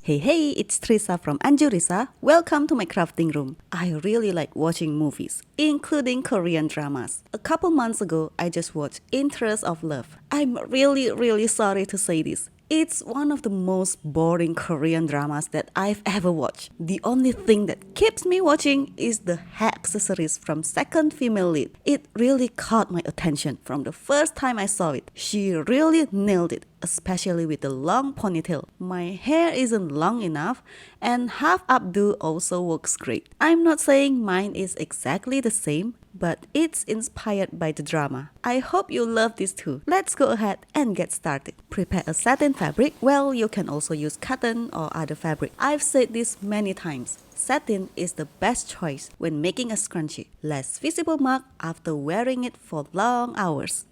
Hey, it's Trisa from Anjurisa. Welcome to my crafting room. I really like watching movies, including Korean dramas. A couple months ago, I just watched Interest of Love. I'm really sorry to say this. It's one of the most boring Korean dramas that I've ever watched. The only thing that keeps me watching is the hair accessories from second female lead. It really caught my attention from the first time I saw it. She really nailed it, especially with the long ponytail. My hair isn't long enough, and half updo also works great. I'm not saying mine is exactly the same, but it's inspired by the drama. I hope you love this too. Let's go ahead and get started. Prepare a satin fabric. Well, you can also use cotton or other fabric. I've said this many times. Satin is the best choice when making a scrunchie. Less visible mark after wearing it for long hours.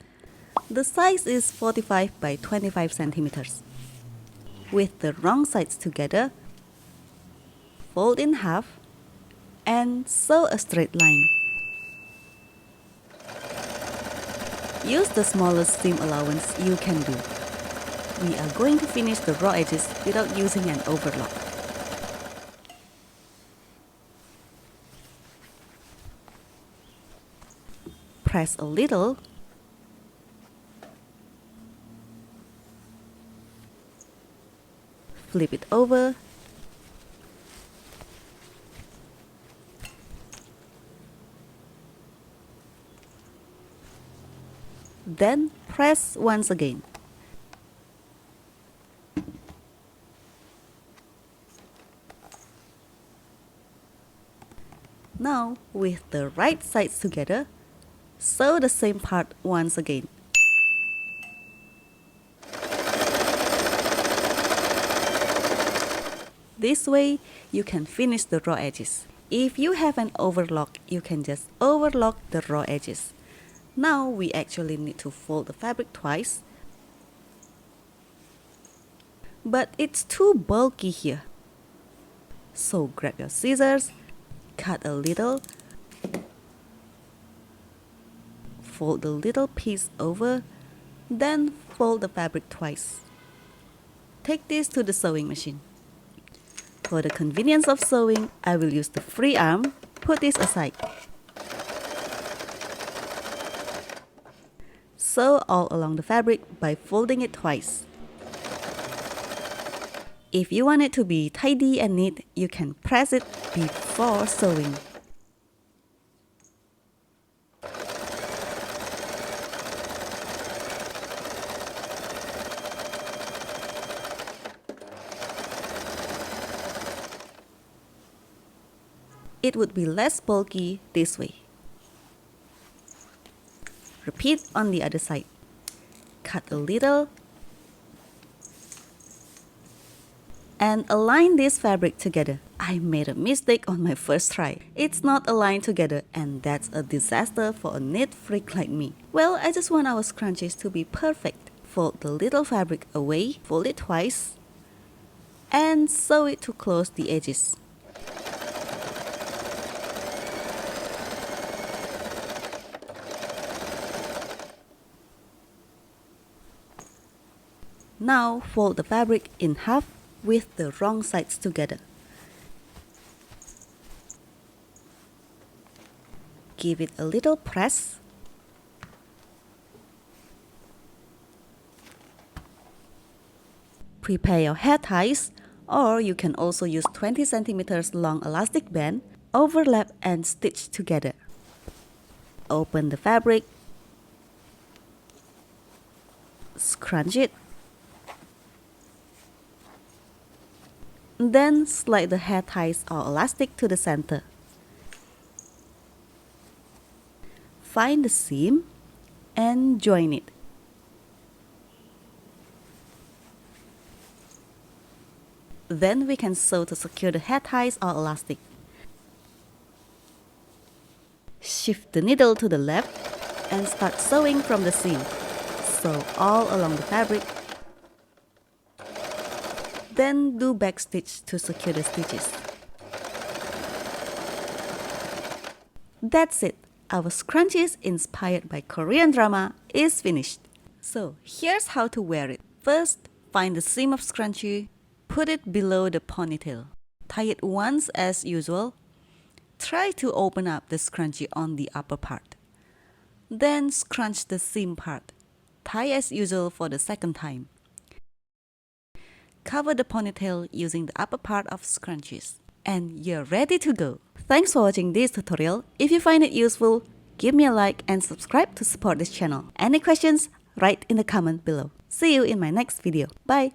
The size is 45 by 25 centimeters. With the wrong sides together, fold in half and sew a straight line. Use the smallest seam allowance you can do. We are going to finish the raw edges without using an overlock. Press a little. Flip it over. Then press once again. Now, with the right sides together, sew the same part once again. This way, you can finish the raw edges. If you have an overlock, you can just overlock the raw edges. Now we actually need to fold the fabric twice, but it's too bulky here. So grab your scissors, cut a little, fold the little piece over, then fold the fabric twice. Take this to the sewing machine. For the convenience of sewing, I will use the free arm. Put this aside. Sew all along the fabric by folding it twice. If you want it to be tidy and neat, you can press it before sewing. It would be less bulky this way. Repeat on the other side. Cut a little and align this fabric together. I made a mistake on my first try. It's not aligned together, and that's a disaster for a neat freak like me. Well, I just want our scrunchies to be perfect. Fold the little fabric away, fold it twice, and sew it to close the edges. Now fold the fabric in half with the wrong sides together. Give it a little press. Prepare your hair ties, or you can also use 20 centimeters long elastic band, overlap and stitch together. Open the fabric, scrunch it, then slide the hair ties or elastic to the center. Find the seam and join it. Then we can sew to secure the hair ties or elastic. Shift the needle to the left and start sewing from the seam. Sew all along the fabric. Then do back stitch to secure the stitches. That's it. Our scrunchies inspired by Korean drama is finished. So here's how to wear it. First, find the seam of scrunchie, Put it below the ponytail. Tie it once as usual. Try to open up the scrunchie on the upper part. Then scrunch the seam part. Tie as usual for the second time. Cover the ponytail using the upper part of scrunchies. And you're ready to go. Thanks for watching this tutorial. If you find it useful, give me a like and subscribe to support this channel. Any questions? Write in the comment below. See you in my next video. Bye!